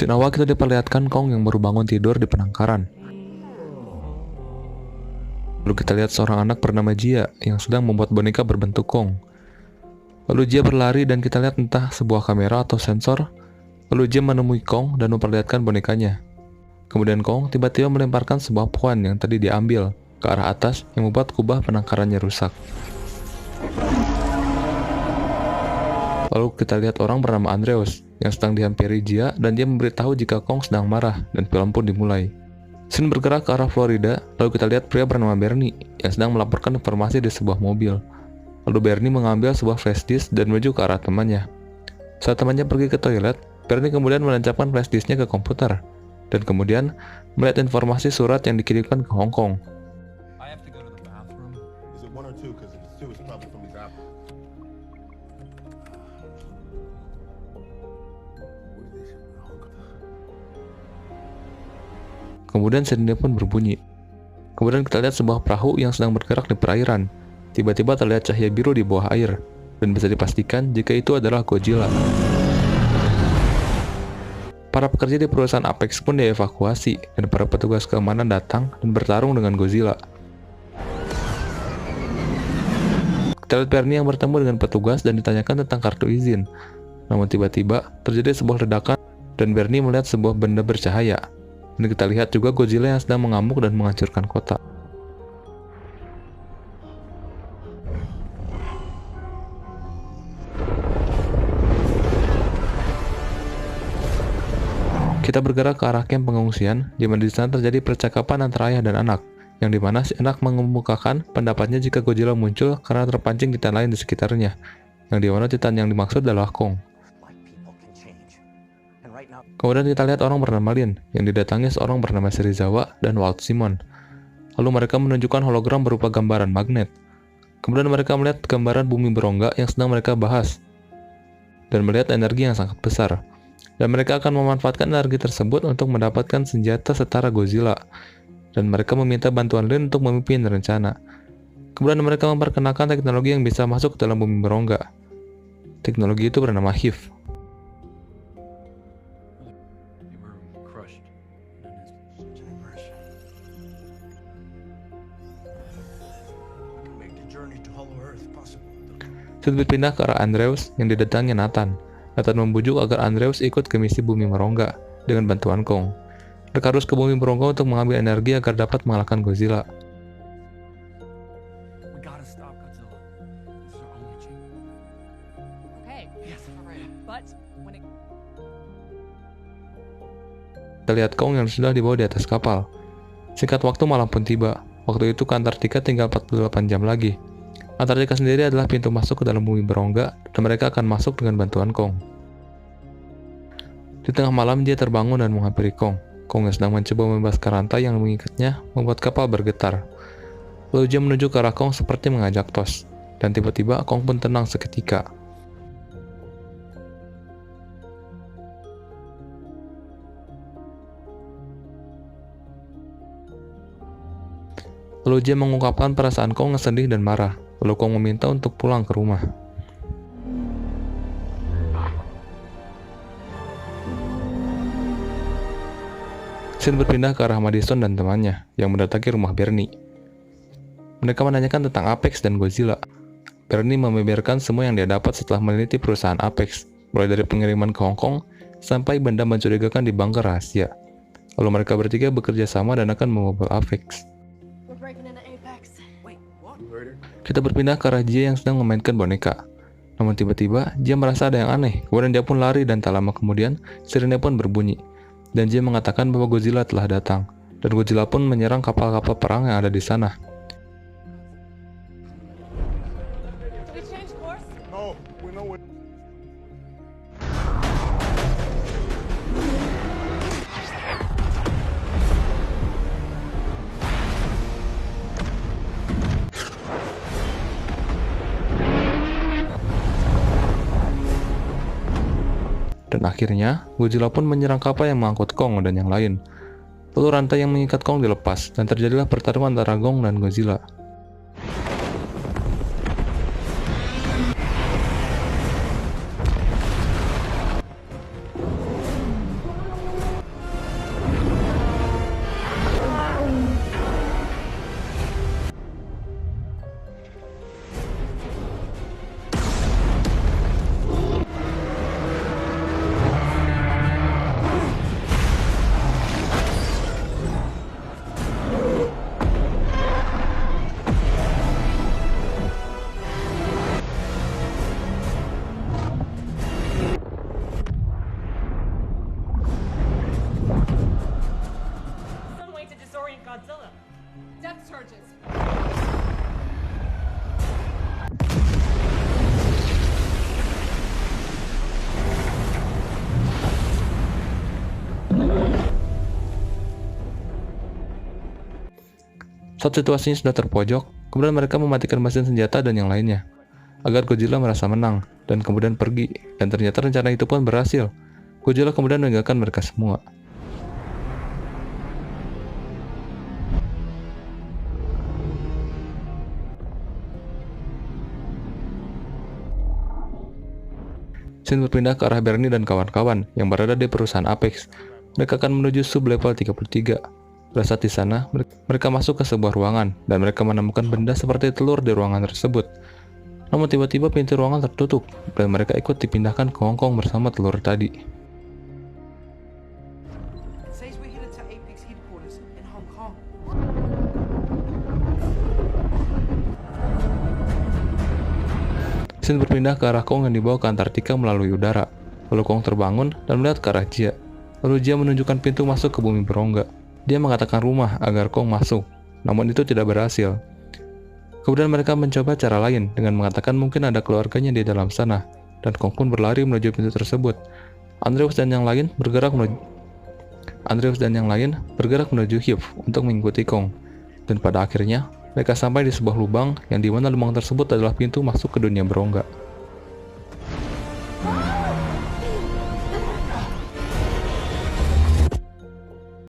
Scene awal kita diperlihatkan Kong yang baru bangun tidur di penangkaran. Lalu kita lihat seorang anak bernama Jia yang sedang membuat boneka berbentuk Kong. Lalu Jia berlari dan kita lihat entah sebuah kamera atau sensor. Lalu Jia menemui Kong dan memperlihatkan bonekanya. Kemudian Kong tiba-tiba melemparkan sebuah pohon yang tadi diambil ke arah atas yang membuat kubah penangkarannya rusak. Lalu kita lihat orang bernama Andreas yang sedang dihampiri Jia dan dia memberitahu jika Kong sedang marah dan film pun dimulai. Scene bergerak ke arah Florida, lalu kita lihat pria bernama Bernie yang sedang melaporkan informasi di sebuah mobil. Lalu Bernie mengambil sebuah flash disk dan menuju ke arah temannya. Saat temannya pergi ke toilet, Bernie kemudian menancapkan flash disknya ke komputer dan kemudian melihat informasi surat yang dikirimkan ke Hong Kong. Kemudian sirine pun berbunyi. Kemudian kita lihat sebuah perahu yang sedang bergerak di perairan. Tiba-tiba terlihat cahaya biru di bawah air, dan bisa dipastikan jika itu adalah Godzilla. Para pekerja di perusahaan Apex pun dievakuasi, dan para petugas keamanan datang dan bertarung dengan Godzilla. Kita lihat Bernie yang bertemu dengan petugas dan ditanyakan tentang kartu izin. Namun tiba-tiba terjadi sebuah ledakan, dan Bernie melihat sebuah benda bercahaya. Dan kita lihat juga Godzilla yang sedang mengamuk dan menghancurkan kota. Kita bergerak ke arah camp pengungsian, di mana di sana terjadi percakapan antara ayah dan anak, yang dimana si anak mengemukakan pendapatnya jika Godzilla muncul karena terpancing titan lain di sekitarnya, yang dimana titan yang dimaksud adalah Kong. Kemudian kita lihat orang bernama Lin yang didatangi seorang bernama Serizawa dan Walt Simon. Lalu mereka menunjukkan hologram berupa gambaran magnet. Kemudian mereka melihat gambaran bumi berongga yang sedang mereka bahas dan melihat energi yang sangat besar. Dan mereka akan memanfaatkan energi tersebut untuk mendapatkan senjata setara Godzilla. Dan mereka meminta bantuan Lin untuk memimpin rencana. Kemudian mereka memperkenalkan teknologi yang bisa masuk ke dalam bumi berongga. Teknologi itu bernama HIV. Sid berpindah ke arah Andreas yang didatangi Nathan. Nathan membujuk agar Andreas ikut ke misi bumi merongga dengan bantuan Kong. Mereka harus ke bumi merongga untuk mengambil energi agar dapat mengalahkan Godzilla. Kita lihat Kong yang sudah dibawa di atas kapal. Singkat waktu malam pun tiba. Waktu itu ke Antartika tinggal 48 jam lagi. Antartika sendiri adalah pintu masuk ke dalam bumi berongga dan mereka akan masuk dengan bantuan Kong. Di tengah malam dia terbangun dan menghampiri Kong. Kong yang sedang mencoba membebaskan rantai yang mengikatnya membuat kapal bergetar. Lalu dia menuju ke arah Kong seperti mengajak tos. Dan tiba-tiba Kong pun tenang seketika. Lalu dia mengungkapkan perasaan Kong yang sedih dan marah. Lalu Kong meminta untuk pulang ke rumah. Scene berpindah ke arah Madison dan temannya yang mendatangi rumah Bernie. Mereka menanyakan tentang Apex dan Godzilla. Bernie membeberkan semua yang dia dapat setelah meneliti perusahaan Apex, mulai dari pengiriman ke Hong Kong sampai benda mencurigakan di bunker rahasia. Lalu mereka bertiga bekerja sama dan akan membobol Apex. Kita berpindah ke arah Jia yang sedang memainkan boneka. Namun tiba-tiba Jia merasa ada yang aneh. Kemudian dia pun lari dan tak lama kemudian sirine pun berbunyi. Dan Jia mengatakan bahwa Godzilla telah datang. Dan Godzilla pun menyerang kapal-kapal perang yang ada di sana. Dan akhirnya, Godzilla pun menyerang kapal yang mengangkut Kong dan yang lain. Lalu rantai yang mengikat Kong dilepas, dan terjadilah pertarungan antara Kong dan Godzilla. Saat situasinya sudah terpojok, kemudian mereka mematikan mesin senjata dan yang lainnya, agar Godzilla merasa menang, dan kemudian pergi, dan ternyata rencana itu pun berhasil. Godzilla kemudian meninggalkan mereka semua. Scene berpindah ke arah Bernie dan kawan-kawan yang berada di perusahaan Apex. Mereka akan menuju sub-level 33. Pada saat di sana, mereka masuk ke sebuah ruangan, dan mereka menemukan benda seperti telur di ruangan tersebut. Namun tiba-tiba pintu ruangan tertutup, dan mereka ikut dipindahkan ke Hong Kong bersama telur tadi. Says we're headed to Apex headquarters in Hong Kong. Scene berpindah ke arah Kong yang dibawa ke Antartika melalui udara. Lalu Kong terbangun dan melihat ke arah Jia. Lalu Jia menunjukkan pintu masuk ke bumi berongga. Dia mengatakan rumah agar Kong masuk, namun itu tidak berhasil. Kemudian mereka mencoba cara lain dengan mengatakan mungkin ada keluarganya di dalam sana, dan Kong pun berlari menuju pintu tersebut. Andreas dan yang lain bergerak menuju Hive untuk mengikuti Kong. Dan pada akhirnya, mereka sampai di sebuah lubang yang dimana lubang tersebut adalah pintu masuk ke dunia berongga.